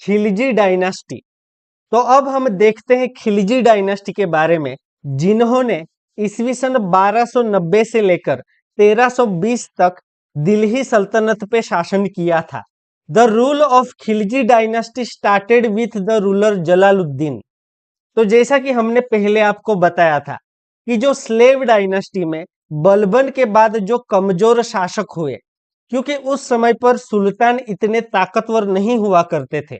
Khilji dynasty. तो अब हम देखते हैं खिलजी डायनास्टी के बारे में, जिन्होंने ईस्वी सन 1290 से लेकर 1320 तक दिल्ली सल्तनत पे शासन किया था। The rule of Khilji dynasty started with the ruler Jalaluddin. तो जैसा कि हमने पहले आपको बताया था कि जो स्लेव डायनास्टी में बलबन के बाद जो कमजोर शासक हुए, क्योंकि उस समय पर सुल्तान इतने ताकतवर नहीं हुआ करते थे,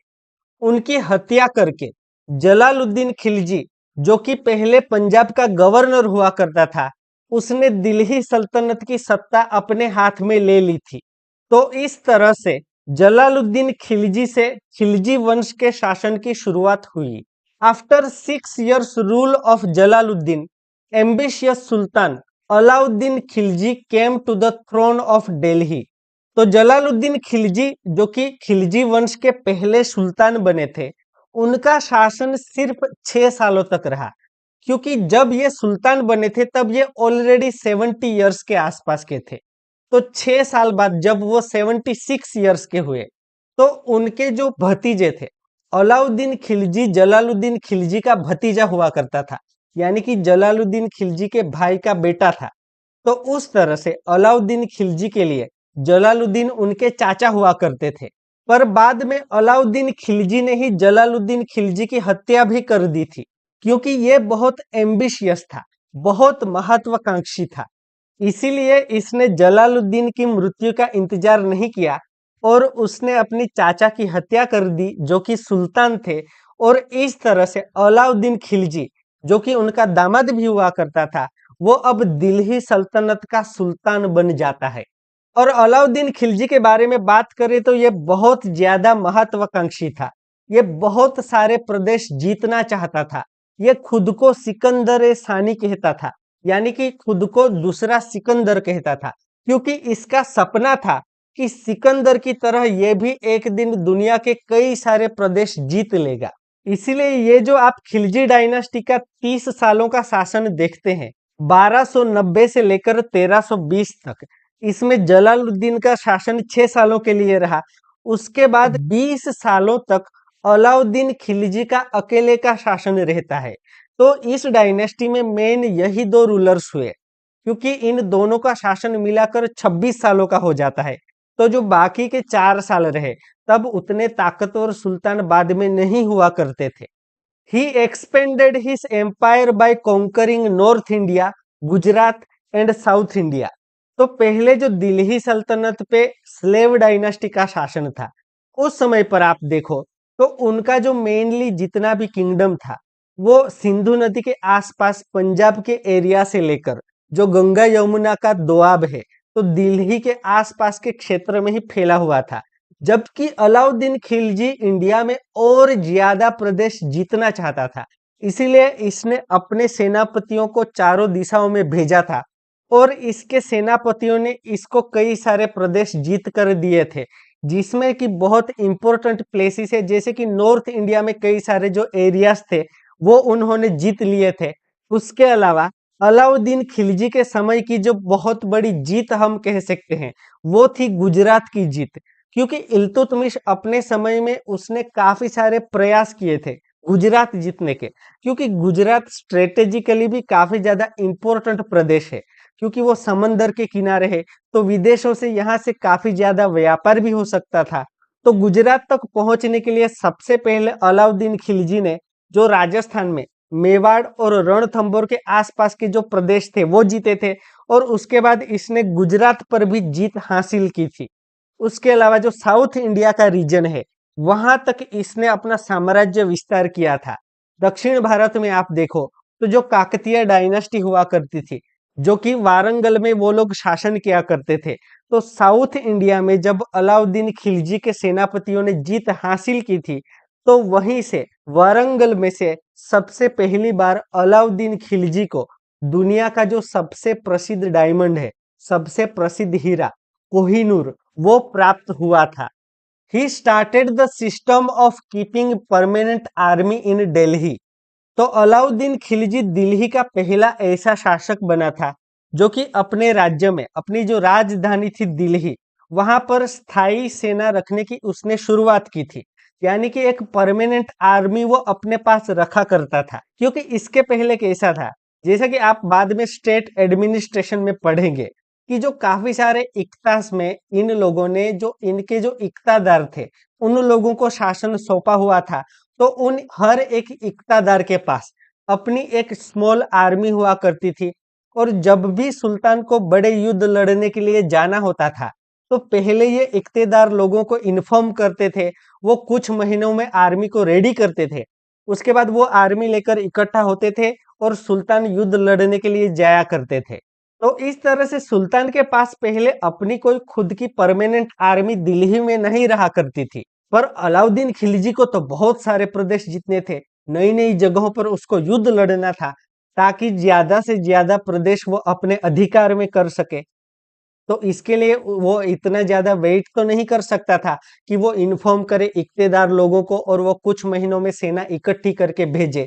उनकी हत्या करके जलालुद्दीन खिलजी, जो कि पहले पंजाब का गवर्नर हुआ करता था, उसने दिल्ली सल्तनत की सत्ता अपने हाथ में ले ली थी। तो इस तरह से जलालुद्दीन खिलजी से खिलजी वंश के शासन की शुरुआत हुई। After 6 years rule of Jalaluddin, ambitious sultan Alauddin Khilji came to the throne of Delhi. तो जलालुद्दीन खिलजी, जो कि खिलजी वंश के पहले सुल्तान बने थे, उनका शासन सिर्फ 6 सालों तक रहा, क्योंकि जब ये सुल्तान बने थे तब ये ऑलरेडी 70 ईयर्स के आसपास के थे। तो 6 साल बाद जब वो 76 ईयर्स के हुए, तो उनके जो भतीजे थे, अलाउद्दीन खिलजी जलालुद्दीन खिलजी का भतीजा हुआ करता था, यानी कि जलालुद्दीन खिलजी के भाई का बेटा था। तो उस तरह से अलाउद्दीन खिलजी के लिए जलालुद्दीन उनके चाचा हुआ करते थे। पर बाद में अलाउद्दीन खिलजी ने ही जलालुद्दीन खिलजी की हत्या भी कर दी थी, क्योंकि ये बहुत एम्बिशियस था, बहुत महत्वाकांक्षी था। इसीलिए इसने जलालुद्दीन की मृत्यु का इंतजार नहीं किया और उसने अपनी चाचा की हत्या कर दी, जो कि सुल्तान थे। और इस तरह से अलाउद्दीन खिलजी, जो कि उनका दामाद भी हुआ करता था, वो अब दिल्ली सल्तनत का सुल्तान बन जाता है। और अलाउद्दीन खिलजी के बारे में बात करें तो ये बहुत ज्यादा महत्वाकांक्षी था। ये बहुत सारे प्रदेश जीतना चाहता था। ये खुद को सिकंदर ए सानी कहता था, यानी कि खुद को दूसरा सिकंदर कहता था, क्योंकि इसका सपना था कि सिकंदर की तरह ये भी एक दिन दुनिया के कई सारे प्रदेश जीत लेगा। इसीलिए ये जो आप खिलजी डायनास्टी का 30 सालों का शासन देखते हैं, 1290 से लेकर 1320 तक, इसमें जलालुद्दीन का शासन 6 सालों के लिए रहा। उसके बाद 20 सालों तक अलाउद्दीन खिलजी का अकेले का शासन रहता है। तो इस डायनेस्टी में मेन यही दो रूलर्स हुए, क्योंकि इन दोनों का शासन मिलाकर 26 सालों का हो जाता है। तो जो बाकी के 4 साल रहे, तब उतने ताकतवर सुल्तान बाद में नहीं हुआ करते थे। He expanded his empire by conquering north India, Gujarat and south India. तो पहले जो दिल्ली सल्तनत पे स्लेव डायनास्टी का शासन था, उस समय पर आप देखो तो उनका जो मेनली जितना भी किंगडम था, वो सिंधु नदी के आसपास पंजाब के एरिया से लेकर जो गंगा यमुना का दोआब है, तो दिल्ली के आसपास के क्षेत्र में ही फैला हुआ था। जबकि अलाउद्दीन खिलजी इंडिया में और ज्यादा प्रदेश जीतना चाहता था, इसीलिए इसने अपने सेनापतियों को चारों दिशाओं में भेजा था और इसके सेनापतियों ने इसको कई सारे प्रदेश जीत कर दिए थे, जिसमें कि बहुत इंपॉर्टेंट प्लेसेस है, जैसे कि नॉर्थ इंडिया में कई सारे जो एरियाज थे वो उन्होंने जीत लिए थे। उसके अलावा अलाउद्दीन खिलजी के समय की जो बहुत बड़ी जीत हम कह सकते हैं, वो थी गुजरात की जीत। क्योंकि इल्तुतमिश अपने समय में उसने काफी सारे प्रयास किए थे गुजरात जीतने के, क्योंकि गुजरात स्ट्रेटेजिकली भी काफी ज्यादा इंपॉर्टेंट प्रदेश है, क्योंकि वो समंदर के किनारे है, तो विदेशों से यहाँ से काफी ज्यादा व्यापार भी हो सकता था। तो गुजरात तक पहुंचने के लिए सबसे पहले अलाउद्दीन खिलजी ने जो राजस्थान में मेवाड़ और रणथंभौर के आसपास के जो प्रदेश थे वो जीते थे, और उसके बाद इसने गुजरात पर भी जीत हासिल की थी। उसके अलावा जो साउथ इंडिया का रीजन है, वहां तक इसने अपना साम्राज्य विस्तार किया था। दक्षिण भारत में आप देखो तो जो काकतीय डायनेस्टी हुआ करती थी, जो कि वारंगल में वो लोग शासन किया करते थे, तो साउथ इंडिया में जब अलाउद्दीन खिलजी के सेनापतियों ने जीत हासिल की थी, तो वहीं से वारंगल में से सबसे पहली बार अलाउद्दीन खिलजी को दुनिया का जो सबसे प्रसिद्ध डायमंड है, सबसे प्रसिद्ध हीरा कोहिनूर, वो प्राप्त हुआ था। He started the system of keeping permanent army इन दिल्ली। तो अलाउद्दीन खिलजी दिल्ली का पहला ऐसा शासक बना था जो कि अपने राज्य में, अपनी जो राजधानी थी दिल्ली, वहां पर स्थायी सेना रखने की उसने शुरुआत की थी, यानी कि एक परमानेंट आर्मी वो अपने पास रखा करता था। क्योंकि इसके पहले कैसा था, जैसा कि आप बाद में स्टेट एडमिनिस्ट्रेशन में पढ़ेंगे कि जो काफी सारे इक्तास में इन लोगों ने जो इनके जो इक्तादार थे उन लोगों को शासन सौंपा हुआ था। तो उन हर एक इक्तादार के पास अपनी एक स्मॉल आर्मी हुआ करती थी। और जब भी सुल्तान को बड़े युद्ध लड़ने के लिए जाना होता था तो पहले ये इक्तेदार लोगों को इन्फॉर्म करते थे। वो कुछ महीनों में आर्मी को रेडी करते थे। उसके बाद वो आर्मी लेकर इकट्ठा होते थे और सुल्तान युद्ध लड़ने के लिए जाया करते थे। तो इस तरह से सुल्तान के पास पहले अपनी कोई खुद की परमानेंट आर्मी दिल्ली में नहीं रहा करती थी। पर अलाउद्दीन खिलजी को तो बहुत सारे प्रदेश जीतने थे, नई नई जगहों पर उसको युद्ध लड़ना था ताकि ज्यादा से ज्यादा प्रदेश वो अपने अधिकार में कर सके। तो इसके लिए वो इतना ज्यादा वेट तो नहीं कर सकता था कि वो इन्फॉर्म करे इक्तेदार लोगों को और वो कुछ महीनों में सेना इकट्ठी करके भेजे।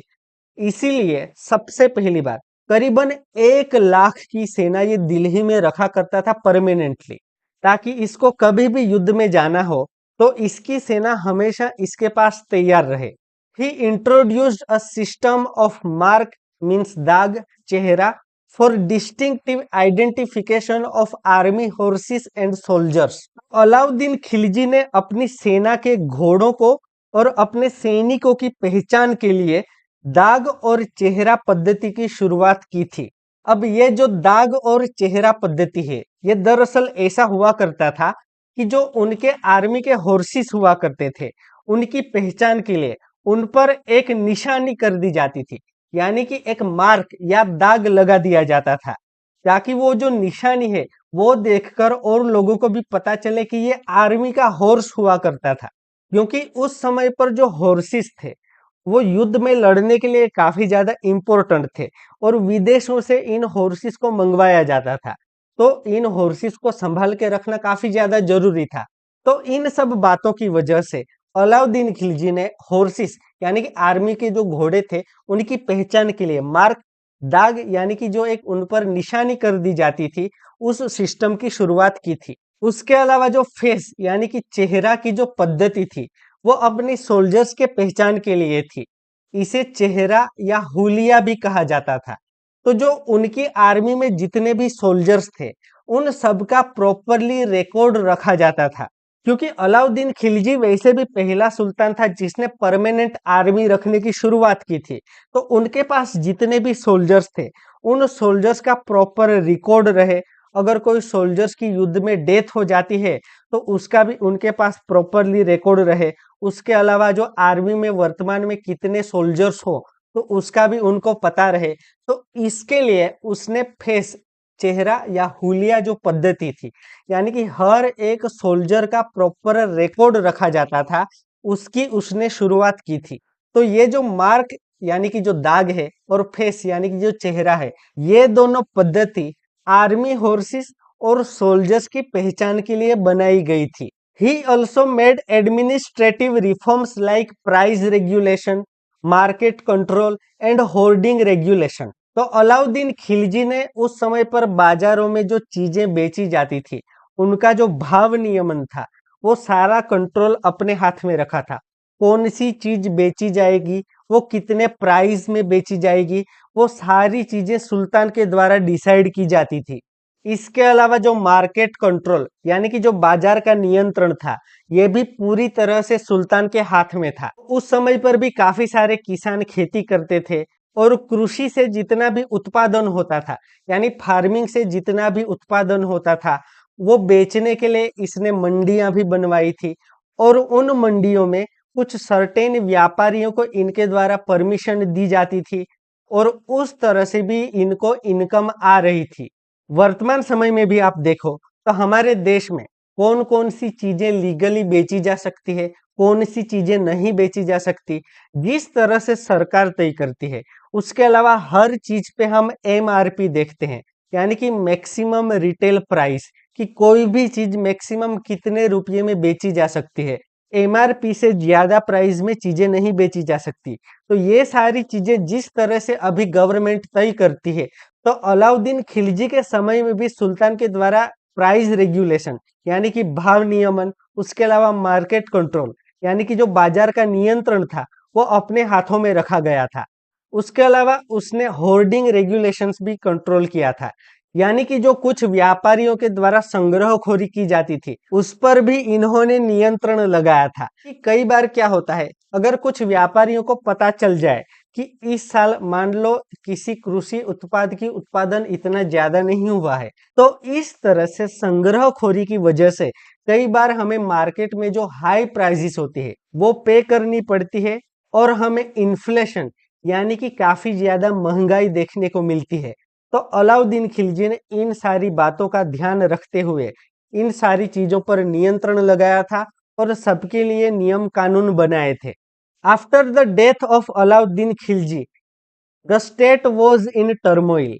इसीलिए सबसे पहली बार करीबन 1 लाख की सेना ये दिल्ली में रखा करता था परमानेंटली, ताकि इसको कभी भी युद्ध में जाना हो तो इसकी सेना हमेशा इसके पास तैयार रहे। He introduced a system of mark means दाग, चेहरा for distinctive identification of army horses and soldiers. Alauddin Khilji ने अपनी सेना के घोड़ों को और अपने सैनिकों की पहचान के लिए दाग और चेहरा पद्धति की शुरुआत की थी। अब ये जो दाग और चेहरा पद्धति है ये दरअसल ऐसा हुआ करता था कि जो उनके आर्मी के हॉर्सेस हुआ करते थे उनकी पहचान के लिए उन पर एक निशानी कर दी जाती थी, यानी कि एक मार्क या दाग लगा दिया जाता था, ताकि वो जो निशानी है वो देखकर और लोगों को भी पता चले कि ये आर्मी का हॉर्स हुआ करता था। क्योंकि उस समय पर जो हॉर्सेस थे वो युद्ध में लड़ने के लिए काफी ज्यादा इंपॉर्टेंट थे और विदेशों से इन हॉर्सेस को मंगवाया जाता था। तो इन हॉर्सेस को संभाल के रखना काफी ज्यादा जरूरी था। तो इन सब बातों की वजह से अलाउद्दीन खिलजी ने हॉर्सेस यानी कि आर्मी के जो घोड़े थे उनकी पहचान के लिए मार्क, दाग यानी कि जो एक उन पर निशानी कर दी जाती थी उस सिस्टम की शुरुआत की थी। उसके अलावा जो फेस यानी कि चेहरा की जो पद्धति थी वो अपनी सोल्जर्स के पहचान के लिए थी। इसे चेहरा या हुलिया भी कहा जाता था। तो जो उनकी आर्मी में जितने भी सोल्जर्स थे उन सबका प्रॉपरली रिकॉर्ड रखा जाता था। क्योंकि अलाउद्दीन खिलजी वैसे भी पहला सुल्तान था जिसने परमानेंट आर्मी रखने की शुरुआत की थी। तो उनके पास जितने भी सोल्जर्स थे उन सोल्जर्स का प्रॉपर रिकॉर्ड रहे। अगर कोई सोल्जर्स की युद्ध में डेथ हो जाती है तो उसका भी उनके पास प्रॉपरली रिकॉर्ड रहे। उसके अलावा जो आर्मी में वर्तमान में कितने सोल्जर्स हो तो उसका भी उनको पता रहे। तो इसके लिए उसने फेस, चेहरा या हुलिया जो पद्धति थी यानी कि हर एक सोल्जर का प्रॉपर रिकॉर्ड रखा जाता था, उसकी उसने शुरुआत की थी। तो ये जो मार्क यानी कि जो दाग है और फेस यानी कि जो चेहरा है ये दोनों पद्धति आर्मी हॉर्सेस और सोल्जर्स की पहचान के लिए बनाई गई थी। He also made administrative reforms like price regulation, market control and hoarding regulation. तो अलाउद्दीन खिलजी ने उस समय पर बाजारों में जो चीजें बेची जाती थी उनका जो भाव नियमन था वो सारा कंट्रोल अपने हाथ में रखा था। कौन सी चीज बेची जाएगी, वो कितने प्राइस में बेची जाएगी, वो सारी चीजें सुल्तान के द्वारा डिसाइड की जाती थी। इसके अलावा जो मार्केट कंट्रोल यानी कि जो बाजार का नियंत्रण था यह भी पूरी तरह से सुल्तान के हाथ में था। उस समय पर भी काफी सारे किसान खेती करते थे और कृषि से जितना भी उत्पादन होता था यानी फार्मिंग से जितना भी उत्पादन होता था वो बेचने के लिए इसने मंडियां भी बनवाई थी। और उन मंडियों में कुछ सर्टेन व्यापारियों को इनके द्वारा परमिशन दी जाती थी और उस तरह से भी इनको इनकम आ रही थी। वर्तमान समय में भी आप देखो तो हमारे देश में कौन कौन सी चीजें लीगली बेची जा सकती है, कौन सी चीजें नहीं बेची जा सकती, जिस तरह से सरकार तय करती है। उसके अलावा हर चीज पे हम एमआरपी देखते हैं यानी कि मैक्सिमम रिटेल प्राइस, कि कोई भी चीज मैक्सिमम कितने रुपये में बेची जा सकती है। एमआरपी से ज्यादा प्राइस में चीजें नहीं बेची जा सकती। तो ये सारी चीजें जिस तरह से अभी गवर्नमेंट तय करती है तो अलाउद्दीन खिलजी के समय में भी सुल्तान के द्वारा प्राइस रेगुलेशन यानी कि भाव नियमन, उसके अलावा मार्केट कंट्रोल, यानी कि जो बाजार का नियंत्रण था वो अपने हाथों में रखा गया था। उसके अलावा उसने होर्डिंग रेगुलेशंस भी कंट्रोल किया था, यानी कि जो कुछ व्यापारियों के द्वारा संग्रहखोरी की जाती थी उस पर भी इन्होंने नियंत्रण लगाया था। कि कई बार क्या होता है, अगर कुछ व्यापारियों को पता चल जाए कि इस साल मान लो किसी कृषि उत्पाद की उत्पादन इतना ज्यादा नहीं हुआ है, तो इस तरह से संग्रहखोरी की वजह से कई बार हमें मार्केट में जो हाई प्राइसेस होती है वो पे करनी पड़ती है और हमें इन्फ्लेशन यानी कि काफी ज्यादा महंगाई देखने को मिलती है। तो अलाउद्दीन खिलजी ने इन सारी बातों का ध्यान रखते हुए इन सारी चीजों पर नियंत्रण लगाया था और सबके लिए नियम कानून बनाए थे। After the death of Alauddin Khilji the state was in turmoil.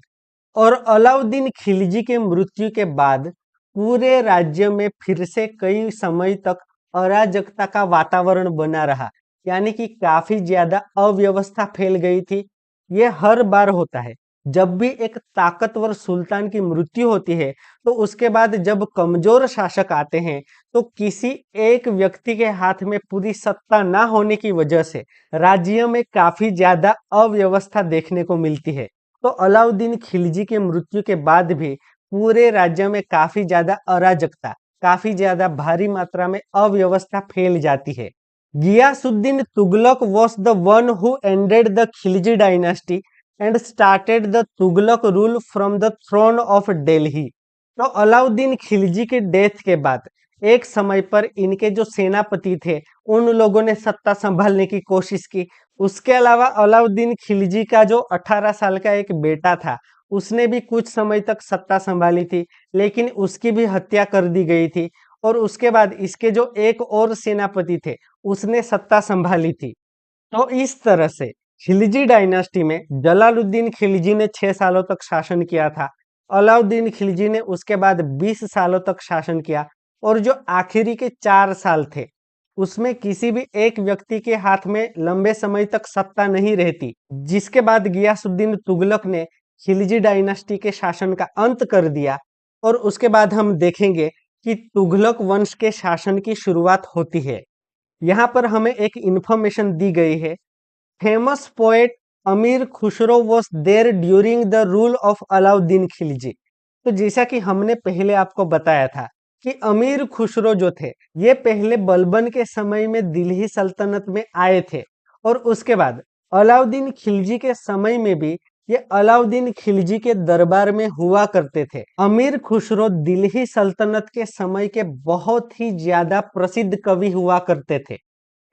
और अलाउद्दीन खिलजी के मृत्यु के बाद पूरे राज्य में फिर से कई समय तक अराजकता का वातावरण बना रहा, यानी कि काफी ज्यादा अव्यवस्था फैल गई थी। ये हर बार होता है जब भी एक ताकतवर सुल्तान की मृत्यु होती है, तो उसके बाद जब कमजोर शासक आते हैं तो किसी एक व्यक्ति के हाथ में पूरी सत्ता ना होने की वजह से राज्य में काफी ज्यादा अव्यवस्था देखने को मिलती है। तो अलाउद्दीन खिलजी के मृत्यु के बाद भी पूरे राज्य में काफी ज्यादा अराजकता, काफी ज्यादा भारी मात्रा में अव्यवस्था फैल जाती है। Ghiyasuddin Tughlaq was the one who ended the Khilji dynasty and started the Tughlaq rule from the throne of Delhi. तो अलाउद्दीन खिलजी के डेथ के बाद एक समय पर इनके जो सेनापति थे उन लोगों ने सत्ता संभालने की कोशिश की। उसके अलावा अलाउद्दीन खिलजी का जो 18 साल का एक बेटा था उसने भी कुछ समय तक सत्ता संभाली थी, लेकिन उसकी भी हत्या कर दी गई थी। और उसके बाद इसके जो एक और सेनापति थे उसने सत्ता संभाली थी। तो इस तरह से खिलजी डायनेस्टी में जलालुद्दीन खिलजी ने 6 सालों तक शासन किया था। अलाउद्दीन खिलजी ने उसके बाद 20 सालों तक शासन किया। और जो आखिरी के 4 साल थे उसमें किसी भी एक व्यक्ति के हाथ में लंबे समय तक सत्ता नहीं रहती, जिसके बाद गियासुद्दीन तुगलक ने खिलजी डायनेस्टी के शासन का अंत कर दिया। और उसके बाद हम देखेंगे कि तुगलक वंश के शासन की शुरुआत होती है। यहाँ पर हमें एक इंफॉर्मेशन दी गई है। Famous poet Amir Khusro was there during the rule of Alauddin Khilji. तो जैसा कि हमने पहले आपको बताया था कि अमीर खुसरो जो थे ये पहले बलबन के समय में दिल्ली सल्तनत में आए थे। और उसके बाद अलाउद्दीन खिलजी के समय में भी ये अलाउद्दीन खिलजी के दरबार में हुआ करते थे। अमीर खुसरो दिल्ली सल्तनत के समय के बहुत ही ज्यादा प्रसिद्ध कवि हुआ करते थे।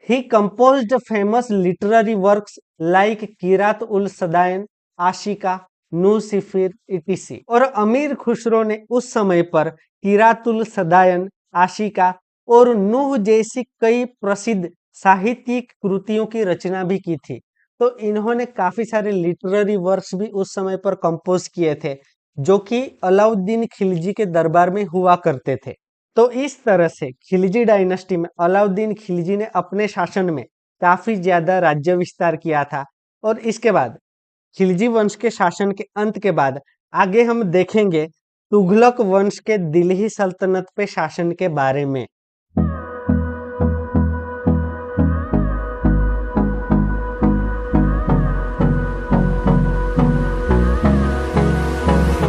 He composed famous literary works like Kirat ul सदायन, Ashika, नूसिफिर etc. और अमीर खुसरो ने उस समय पर किरात उल सदायन, आशिका और नूह जैसी कई प्रसिद्ध साहित्यिक कृतियों की रचना भी की थी। तो इन्होंने काफी सारे लिटरेरी वर्क्स भी उस समय पर कंपोज किए थे जो कि अलाउद्दीन खिलजी के दरबार में हुआ करते थे। तो इस तरह से खिलजी डायनेस्टी में अलाउद्दीन खिलजी ने अपने शासन में काफी ज्यादा राज्य विस्तार किया था। और इसके बाद खिलजी वंश के शासन के अंत के बाद आगे हम देखेंगे तुगलक वंश के दिल्ली सल्तनत पे शासन के बारे में।